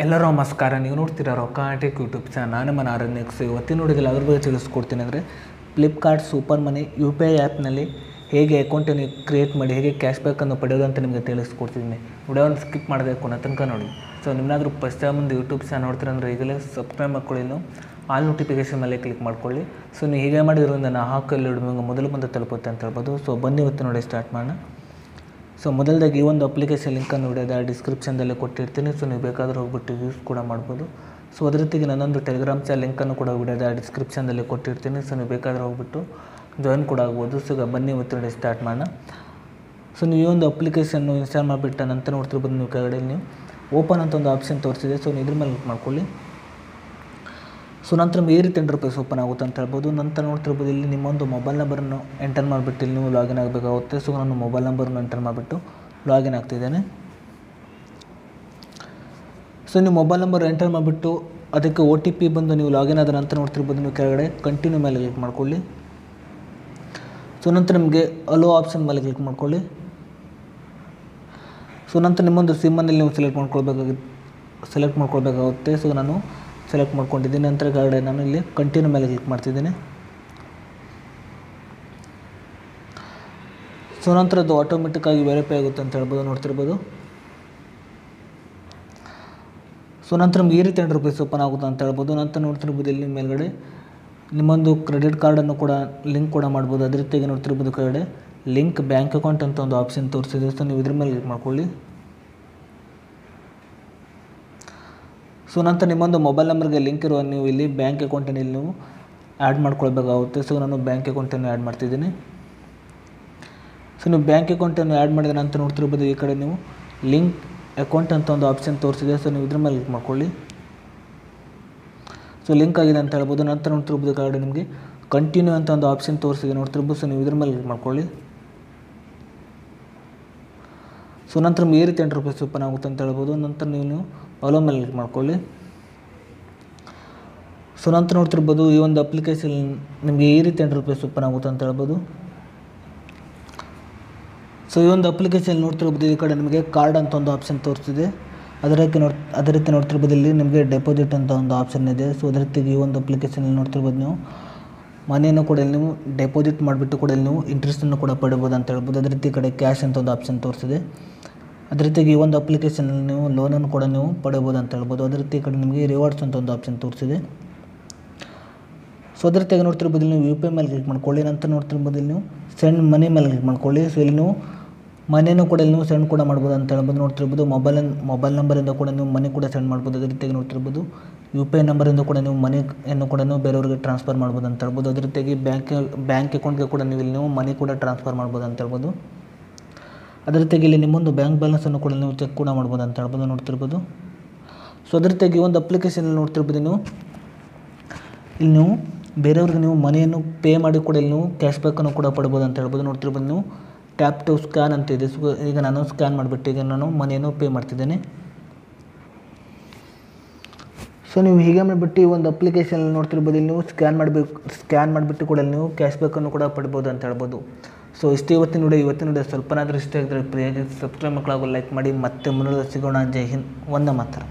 ಎಲ್ಲರೂ ನಮಸ್ಕಾರ. ನೀವು ನೋಡ್ತೀರಾ ರೊಕ್ಕಾಟೆಕ್ ಯೂಟ್ಯೂಬ್ ಚಾನಲ್. ನಾನು ಮನ ಆರನೆಕ್ಸ್. ಇವತ್ತಿನ ನೋಡಿದಲ್ಲಿ ಅದ್ರ ಬಗ್ಗೆ ತಿಳಿಸ್ಕೊಡ್ತೀನಿ. ಅಂದರೆ ಫ್ಲಿಪ್ಕಾರ್ಟ್ ಸೂಪರ್ ಮನಿ UPI ಆ್ಯಪ್ನಲ್ಲಿ ಹೇಗೆ ಅಕೌಂಟನ್ನು ಕ್ರಿಯೇಟ್ ಮಾಡಿ ಹೇಗೆ ಕ್ಯಾಶ್ ಬ್ಯಾಕನ್ನು ಪಡೆಯೋದು ಅಂತ ನಿಮಗೆ ತಿಳಿಸ್ಕೊಡ್ತಿದ್ದೀನಿ. ವಿಡಿಯೋವನ್ನು ಸ್ಕಿಪ್ ಮಾಡದೆ ಕೊನೆ ತನಕ ನೋಡಿ. ಸೊ ನಿಮ್ಮನ್ನಾದರೂ ಫಸ್ಟ್ ಟೈಮ್ ಒಂದು ಯೂಟ್ಯೂಬ್ ಚಾನಲ್ ನೋಡ್ತೀರ ಅಂದರೆ ಈಗಲೇ ಸಬ್ಸ್ಕ್ರೈಬ್ ಮಾಡ್ಕೊಳ್ಳಿ, ಆಲ್ ನೋಟಿಫಿಕೇಷನ್ ಮೇಲೆ ಕ್ಲಿಕ್ ಮಾಡ್ಕೊಳ್ಳಿ. ಸೊ ನೀವು ಹೀಗೆ ಮಾಡಿದ್ರಿಂದ ನಾನು ಹಾಕಲ್ಲಿ ನಿಮಗೆ ಮೊದಲು ಬಂದು ತಲುಪುತ್ತೆ ಅಂತ ಹೇಳ್ಬೋದು. ಸೊ ಬನ್ನಿ ಇವತ್ತು ನೋಡಿ ಸ್ಟಾರ್ಟ್ ಮಾಡೋಣ. ಸೊ ಮೊದಲದಾಗಿ ಈ ಒಂದು ಅಪ್ಲಿಕೇಶನ್ ಲಿಂಕನ್ನು ವಿಡಿಯೋದ ಡಿಸ್ಕ್ರಿಪ್ಷನ್ದಲ್ಲೇ ಕೊಟ್ಟಿರ್ತೀನಿ. ಸೊ ನೀವು ಬೇಕಾದರೂ ಹೋಗ್ಬಿಟ್ಟು ಯೂಸ್ ಕೂಡ ಮಾಡ್ಬೋದು. ಸೊ ಅದೇ ರೀತಿಗೆ ನನ್ನೊಂದು ಟೆಲಿಗ್ರಾಮ್ ಚಾನಲ್ ಲಿಂಕನ್ನು ಕೂಡ ವಿಡಿಯೋದ ಡಿಸ್ಕ್ರಿಪ್ಷನ್ದಲ್ಲೇ ಕೊಟ್ಟಿರ್ತೀನಿ. ಸೊ ನೀವು ಬೇಕಾದರೂ ಹೋಗ್ಬಿಟ್ಟು ಜಾಯಿನ್ ಕೂಡ ಆಗ್ಬೋದು. ಸೊ ಈಗ ಬನ್ನಿ ಇವತ್ತು ನೋಡಿ ಸ್ಟಾರ್ಟ್ ಮಾಡೋಣ. ಸೊ ನೀವು ಈ ಒಂದು ಅಪ್ಲಿಕೇಶನ್ನು ಇನ್ಸ್ಟಾಲ್ ಮಾಡಿಬಿಟ್ಟ ನಂತರ ನೋಡ್ತಿರ್ಬೋದು. ನೀವು ಕೆಳಗಡೆ ನೀವು ಓಪನ್ ಅಂತ ಒಂದು ಆಪ್ಷನ್ ತೋರಿಸಿದೆ. ಸೊ ನೀವು ಇದ್ರ ಮೇಲೆ ಕ್ಲಿಕ್ ಮಾಡ್ಕೊಳ್ಳಿ. ಸೊ ನಂತರ ಈ ರೀತಿ ಇಂಟರ್ಫೇಸ್ ಓಪನ್ ಆಗುತ್ತೆ ಅಂತ ಹೇಳ್ಬೋದು. ನಂತರ ನೋಡ್ತಿರ್ಬೋದು ಇಲ್ಲಿ ನಿಮ್ಮೊಂದು ಮೊಬೈಲ್ ನಂಬರನ್ನು ಎಂಟರ್ ಮಾಡಿಬಿಟ್ಟು ಇಲ್ಲಿ ನೀವು ಲಾಗಿನ್ ಆಗಬೇಕಾಗುತ್ತೆ. ಸೊ ನಾನು ಮೊಬೈಲ್ ನಂಬರನ್ನು ಎಂಟರ್ ಮಾಡಿಬಿಟ್ಟು ಲಾಗಿನ್ ಆಗ್ತಿದ್ದೇನೆ. ಸೊ ನೀವು ಮೊಬೈಲ್ ನಂಬರ್ ಎಂಟರ್ ಮಾಡಿಬಿಟ್ಟು ಅದಕ್ಕೆ OTP ಬಂದು ನೀವು ಲಾಗಿನ್ ಆದ ನಂತರ ನೋಡ್ತಿರ್ಬೋದು ನೀವು ಕೆಳಗಡೆ ಕಂಟಿನ್ಯೂ ಮೇಲೆ ಕ್ಲಿಕ್ ಮಾಡ್ಕೊಳ್ಳಿ. ಸೊ ನಂತರ ನಿಮಗೆ ಅಲೋ ಆಪ್ಷನ್ ಮೇಲೆ ಕ್ಲಿಕ್ ಮಾಡ್ಕೊಳ್ಳಿ. ಸೊ ನಂತರ ನಿಮ್ಮೊಂದು ಸಿಮ್ಮಲ್ಲಿ ನೀವು ಸೆಲೆಕ್ಟ್ ಮಾಡ್ಕೊಳ್ಬೇಕಾಗುತ್ತೆ. ಸೊ ನಾನು ಸೆಲೆಕ್ಟ್ ಮಾಡ್ಕೊಂಡಿದ್ದೀನಿ. ನಂತರ ಕೆಳಗಡೆ ನಾನು ಇಲ್ಲಿ ಕಂಟಿನ್ಯೂ ಮೇಲೆ ಕ್ಲಿಕ್ ಮಾಡ್ತಿದ್ದೀನಿ. ಸೊ ನಂತರ ಅದು ಆಟೋಮೆಟಿಕ್ಕಾಗಿ ವೆರಿಫೈ ಆಗುತ್ತೆ ಅಂತ ಹೇಳ್ಬೋದು, ನೋಡ್ತಿರ್ಬೋದು. ಸೊ ನಂತರ ನಮ್ಗೆ ಈ ರೀತಿ ಇಂಟರ್ಫೇಸ್ ಓಪನ್ ಆಗುತ್ತೆ ಅಂತ ಹೇಳ್ಬೋದು. ನಂತರ ನೋಡ್ತಿರ್ಬೋದು ಇಲ್ಲಿ ಮೇಲ್ಗಡೆ ನಿಮ್ಮೊಂದು ಕ್ರೆಡಿಟ್ ಕಾರ್ಡನ್ನು ಕೂಡ ಲಿಂಕ್ ಕೂಡ ಮಾಡ್ಬೋದು. ಅದೇ ರೀತಿಯಾಗಿ ನೋಡ್ತಿರ್ಬೋದು ಕೆಳಗಡೆ ಲಿಂಕ್ ಬ್ಯಾಂಕ್ ಅಕೌಂಟ್ ಅಂತ ಒಂದು ಆಪ್ಷನ್ ತೋರಿಸಿದೆ. ಸೊ ನೀವು ಇದ್ರ ಮೇಲೆ ಕ್ಲಿಕ್ ಮಾಡ್ಕೊಳ್ಳಿ. ಸೊ ನಂತರ ನಿಮ್ಮೊಂದು ಮೊಬೈಲ್ ನಂಬರ್ಗೆ ಲಿಂಕ್ ಇರುವ ನೀವು ಇಲ್ಲಿ ಬ್ಯಾಂಕ್ ಅಕೌಂಟನ್ನು ಇಲ್ಲಿ ನೀವು ಆ್ಯಡ್ ಮಾಡ್ಕೊಳ್ಬೇಕಾಗುತ್ತೆ. ಸೊ ನಾನು ಬ್ಯಾಂಕ್ ಅಕೌಂಟನ್ನು ಆ್ಯಡ್ ಮಾಡ್ತಿದ್ದೀನಿ. ಸೊ ನೀವು ಬ್ಯಾಂಕ್ ಅಕೌಂಟನ್ನು ಆ್ಯಡ್ ಮಾಡಿದ ನಂತರ ನೋಡ್ತಿರ್ಬೋದು ಈ ಕಡೆ ನೀವು ಲಿಂಕ್ ಅಕೌಂಟ್ ಅಂತ ಒಂದು ಆಪ್ಷನ್ ತೋರಿಸಿದೆ. ಸೊ ನೀವು ಇದ್ರ ಮೇಲೆ ಕ್ಲಿಕ್ ಮಾಡ್ಕೊಳ್ಳಿ. ಸೊ ಲಿಂಕ್ ಆಗಿದೆ ಅಂತ ಹೇಳ್ಬೋದು. ನಂತರ ನೋಡ್ತಿರ್ಬೋದು ಕೆಳಗಡೆ ನಿಮಗೆ ಕಂಟಿನ್ಯೂ ಅಂತ ಒಂದು ಆಪ್ಷನ್ ತೋರಿಸಿದೆ, ನೋಡ್ತಿರ್ಬೋದು. ಸೊ ನೀವು ಇದ್ರ ಮೇಲೆ ಕ್ಲಿಕ್ ಮಾಡ್ಕೊಳ್ಳಿ. ಸೊ ನಂತರ ಈ ರೀತಿ ಇಂಟರ್ಫೇಸ್ ಓಪನ್ ಆಗುತ್ತೆ ಅಂತ ಹೇಳ್ಬೋದು. ನಂತರ ನೀವು ಅಲೋ ಮೇಲೆ ಕ್ಲಿಕ್ ಮಾಡ್ಕೊಳ್ಳಿ. ಸೊ ನಂತರ ನೋಡ್ತಿರ್ಬೋದು ಈ ಒಂದು ಅಪ್ಲಿಕೇಶನ್ ನಿಮಗೆ ಈ ರೀತಿ ಇಂಟರ್ಫೇಸ್ ಓಪನ್ ಆಗುತ್ತೆ ಅಂತ ಹೇಳ್ಬೋದು. ಸೊ ಈ ಒಂದು ಅಪ್ಲಿಕೇಶನ್ ನೋಡ್ತಿರ್ಬೋದು ಈ ಕಡೆ ನಿಮಗೆ ಕಾರ್ಡ್ ಅಂತ ಒಂದು ಆಪ್ಷನ್ ತೋರಿಸ್ತಿದೆ. ಅದೇ ರೀತಿ ನೋಡ್ತಿರ್ಬೋದು ಇಲ್ಲಿ ನಿಮಗೆ ಡೆಪಾಸಿಟ್ ಅಂತ ಒಂದು ಆಪ್ಷನ್ ಇದೆ. ಸೊ ಅದೇ ರೀತಿಗೆ ಈ ಒಂದು ಅಪ್ಲಿಕೇಶನಲ್ಲಿ ನೋಡ್ತಿರ್ಬೋದು ನೀವು ಮನಿಯನ್ನು ಕೂಡ ಇಲ್ಲಿ ನೀವು ಡೆಪಾಸಿಟ್ ಮಾಡಿಬಿಟ್ಟು ಕೂಡ ಇಲ್ಲಿ ನೀವು ಇಂಟ್ರೆಸ್ಟನ್ನು ಕೂಡ ಪಡಿಬೋದು ಅಂತ ಹೇಳ್ಬೋದು. ಅದೇ ರೀತಿ ಈ ಕಡೆ ಕ್ಯಾಶ್ ಅಂತ ಒಂದು ಆಪ್ಷನ್ ತೋರಿಸಿದೆ. ಅದೇ ರೀತಿಯಾಗಿ ಈ ಒಂದು ಅಪ್ಲಿಕೇಶನಲ್ಲಿ ನೀವು ಲೋನನ್ನು ಕೂಡ ನೀವು ಪಡೆಯಬೋದು ಅಂತ ಹೇಳ್ಬೋದು. ಅದೇ ರೀತಿ ಈ ಕಡೆ ನಿಮಗೆ ರಿವಾರ್ಡ್ಸ್ ಅಂತ ಒಂದು ಆಪ್ಷನ್ ತೋರಿಸಿದೆ. ಸೊ ಅದೇ ರೀತಿಯಾಗಿ ನೋಡ್ತಿರ್ಬೋದು ನೀವು UPI ಮೇಲೆ ಕ್ಲಿಕ್ ಮಾಡ್ಕೊಳ್ಳಿ. ನಂತರ ನೋಡ್ತಿರ್ಬೋದು ಇಲ್ಲಿ ನೀವು ಸೆಂಡ್ ಮನಿ ಮೇಲೆ ಕ್ಲಿಕ್ ಮಾಡ್ಕೊಳ್ಳಿ. ಸೊ ಇಲ್ಲಿ ನೀವು ಮನಿಯನ್ನು ಕೂಡ ಇಲ್ಲಿ ನೀವು ಸೆಂಡ್ ಕೂಡ ಮಾಡ್ಬೋದು ಅಂತ ಹೇಳ್ಬೋದು. ನೋಡ್ತಿರ್ಬೋದು ಮೊಬೈಲ್ ನಂಬರಿಂದ ಕೂಡ ನೀವು ಮನಿ ಕೂಡ ಸೆಂಡ್ ಮಾಡ್ಬೋದು. ಅದೇ ರೀತಿಯಾಗಿ ನೋಡ್ತಿರ್ಬೋದು UPI ನಂಬರಿಂದ ಕೂಡ ನೀವು ಮನಿಯನ್ನು ಕೂಡ ನೀವು ಬೇರೆಯವರಿಗೆ ಟ್ರಾನ್ಸ್ಫರ್ ಮಾಡ್ಬೋದು ಅಂತ ಹೇಳ್ಬೋದು. ಅದೇ ರೀತಿಯಾಗಿ ಬ್ಯಾಂಕ್ ಅಕೌಂಟ್ಗೆ ಕೂಡ ನೀವು ಇಲ್ಲಿ ನೀವು ಮನಿ ಕೂಡ ಟ್ರಾನ್ಸ್ಫರ್ ಮಾಡ್ಬೋದು ಅಂತ ಹೇಳ್ಬೋದು. ಅದೇ ರೀತಿಯಾಗಿ ಇಲ್ಲಿ ನಿಮ್ಮೊಂದು ಬ್ಯಾಂಕ್ ಬ್ಯಾಲೆನ್ಸನ್ನು ಕೂಡ ನೀವು ಚೆಕ್ ಕೂಡ ಮಾಡ್ಬೋದು ಅಂತ ಹೇಳ್ಬೋದು, ನೋಡ್ತಿರ್ಬೋದು. ಸೊ ಅದೇ ರೀತಿಯಾಗಿ ಒಂದು ಅಪ್ಲಿಕೇಶನಲ್ಲಿ ನೋಡ್ತಿರ್ಬೋದು ಇಲ್ಲಿ ನೀವು ಬೇರೆಯವ್ರಿಗೆ ನೀವು ಮನಿಯನ್ನು ಪೇ ಮಾಡಿ ಕೂಡ ಇಲ್ಲಿ ನೀವು ಕ್ಯಾಶ್ ಬ್ಯಾಕನ್ನು ಕೂಡ ಪಡ್ಬೋದು ಅಂತ ಹೇಳ್ಬೋದು, ನೋಡ್ತಿರ್ಬೋದು. ನೀವು ಟ್ಯಾಪ್ ಟು ಸ್ಕ್ಯಾನ್ ಅಂತ ಇದೆ. ಸೊ ಈಗ ನಾನು ಸ್ಕ್ಯಾನ್ ಮಾಡಿಬಿಟ್ಟು ಈಗ ನಾನು ಮನಿಯನ್ನು ಪೇ ಮಾಡ್ತಿದ್ದೇನೆ. ಸೊ ನೀವು ಹೀಗೆ ಮಾಡಿಬಿಟ್ಟು ಈ ಒಂದು ಅಪ್ಲಿಕೇಶನ್ ನೋಡ್ತಿರ್ಬೋದು ಇಲ್ಲಿ ನೀವು ಸ್ಕ್ಯಾನ್ ಮಾಡಿಬಿಟ್ಟು ಕೂಡ ನೀವು ಕ್ಯಾಶ್ ಬ್ಯಾಕನ್ನು ಕೂಡ ಪಡ್ಬೋದು ಅಂತ ಹೇಳ್ಬೋದು. ಸೊ ಇಷ್ಟು ಇವತ್ತಿನ ವಿಡಿಯೋ ಸ್ವಲ್ಪನಾದರೂ ಇಷ್ಟ ಆಗಿದ್ರೆ ಪ್ರಿಯಾಗಿ ಸಬ್ಸ್ಕ್ರೈಬ್ ಮಕ್ಕಳಾಗೋ ಲೈಕ್ ಮಾಡಿ. ಮತ್ತೆ ಮುಂದೆ ಸಿಗೋಣ. ಜೈ ಹಿಂದ್, ವಂದೇ ಮಾತರಂ.